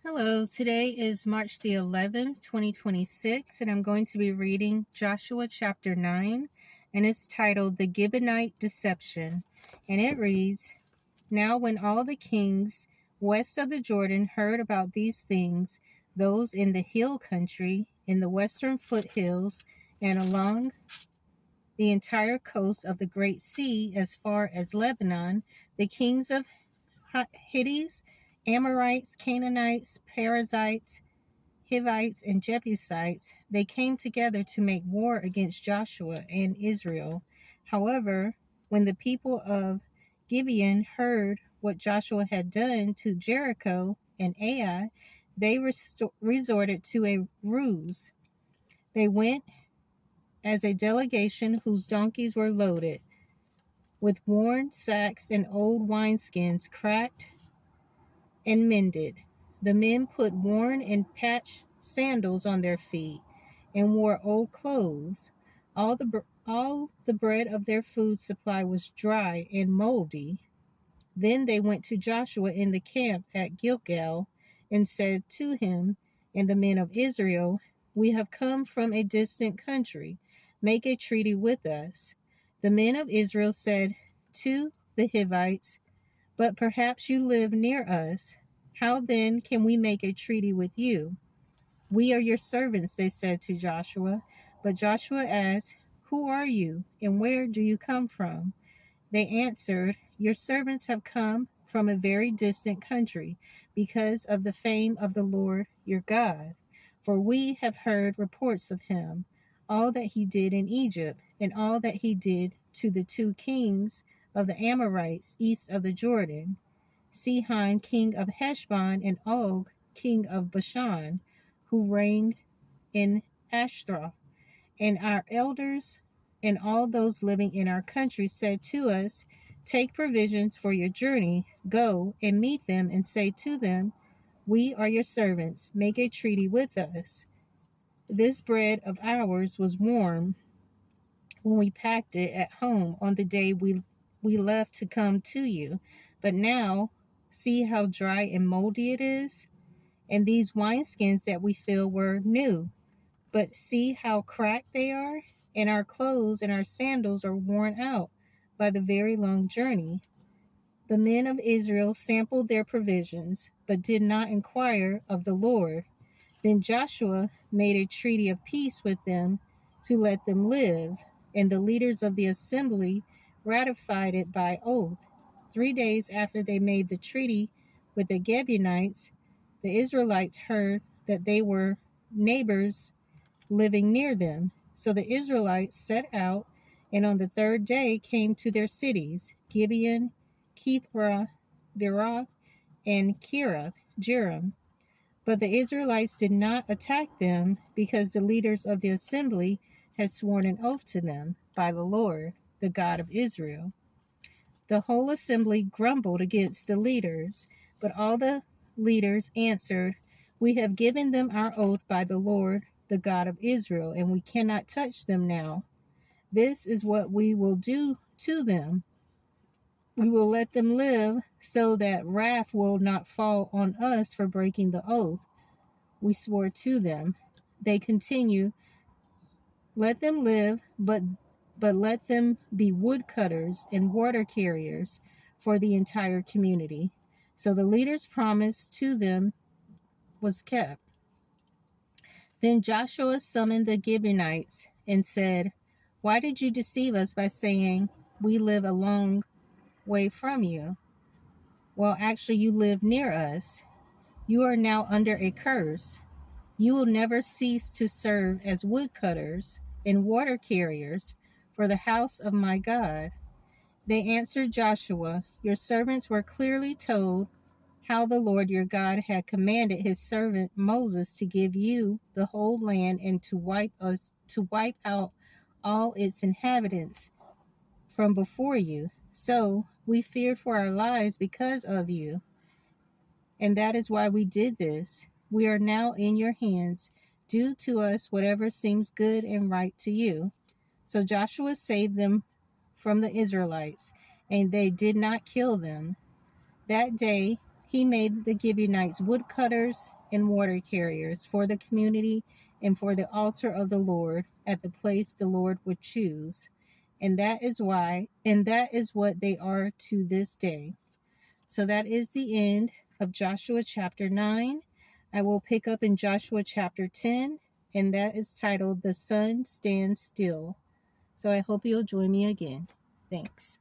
Hello, today is March the 11th, 2026, and I'm going to be reading Joshua chapter 9, and it's titled The Gibeonite Deception. And it reads, Now when all the kings west of the Jordan heard about these things, those in the hill country, in the western foothills, and along the entire coast of the Great Sea as far as Lebanon, the kings of Hittites, Amorites, Canaanites, Perizzites, Hivites, and Jebusites, they came together to make war against Joshua and Israel. However, when the people of Gibeon heard what Joshua had done to Jericho and Ai, they resorted to a ruse. They went as a delegation whose donkeys were loaded with worn sacks and old wineskins cracked and mended. The men put worn and patched sandals on their feet and wore old clothes. All the bread of their food supply was dry and moldy. Then they went to Joshua in the camp at Gilgal and said to him and the men of Israel, We have come from a distant country. Make a treaty with us. The men of Israel said to the Hivites, But perhaps you live near us. How then can we make a treaty with you? We are your servants, they said to Joshua. But Joshua asked, Who are you, and where do you come from? They answered, Your servants have come from a very distant country, because of the fame of the Lord your God. For we have heard reports of him, all that he did in Egypt, and all that he did to the two kings of the Amorites east of the Jordan, Sihon king of Heshbon, and Og king of Bashan, who reigned in Ashtaroth. And our elders and all those living in our country said to us, Take provisions for your journey, go and meet them, and say to them, We are your servants, make a treaty with us. This bread of ours was warm when we packed it at home on the day we left to come to you. But now, see how dry and moldy it is? And these wineskins that we fill were new. But see how cracked they are? And our clothes and our sandals are worn out by the very long journey. The men of Israel sampled their provisions, but did not inquire of the Lord. Then Joshua made a treaty of peace with them to let them live, and the leaders of the assembly ratified it by oath. 3 days after they made the treaty with the Gibeonites, the Israelites heard that they were neighbors living near them. So the Israelites set out, and on the third day came to their cities, Gibeon, Kithra, Beeroth, and Kirath Jearim. But the Israelites did not attack them, because the leaders of the assembly had sworn an oath to them by the Lord, the God of Israel. The whole assembly grumbled against the leaders, but all the leaders answered, We have given them our oath by the Lord, the God of Israel, and we cannot touch them now. This is what we will do to them. We will let them live, so that wrath will not fall on us for breaking the oath we swore to them. They continue, Let them live, but let them be woodcutters and water carriers for the entire community. So the leader's promise to them was kept. Then Joshua summoned the Gibeonites and said, Why did you deceive us by saying, We live a long way from you? Well, actually, you live near us. You are now under a curse. You will never cease to serve as woodcutters and water carriers for the house of my God. They answered Joshua, Your servants were clearly told how the Lord your God had commanded his servant Moses to give you the whole land and to wipe out all its inhabitants from before you. So we feared for our lives because of you, and that is why we did this. We are now in your hands. Do to us whatever seems good and right to you. So Joshua saved them from the Israelites, and they did not kill them. That day He made the Gibeonites woodcutters and water carriers for the community and for the altar of the Lord at the place the Lord would choose. And that is what they are to this day. So that is the end of Joshua chapter 9. I will pick up in Joshua chapter 10, and that is titled The Sun Stands Still. So I hope you'll join me again. Thanks.